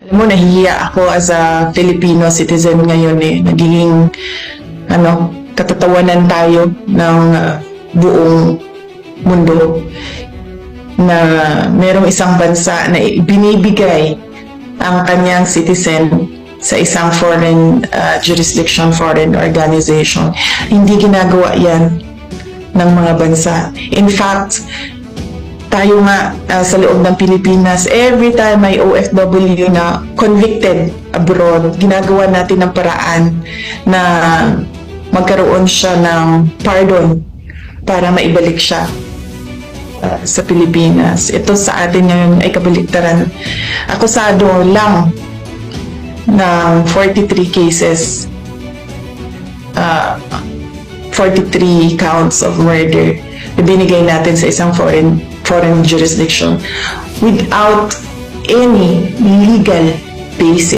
Alam mo, nahihiya ako as a Filipino citizen ngayon Nagiging, katatawanan tayo ng buong mundo na merong isang bansa na binibigay ang kanyang citizen sa isang foreign jurisdiction, foreign organization. Hindi ginagawa yan ng mga bansa. In fact, tayo nga sa loob ng Pilipinas, every time may OFW na convicted abroad, ginagawa natin ng paraan na magkaroon siya ng pardon para maibalik siya sa Pilipinas. Ito sa atin ngayon ay kabaliktaran. Akusado lang ng 43 cases, 43 counts of murder na binigay natin sa isang foreign jurisdiction without any legal basis.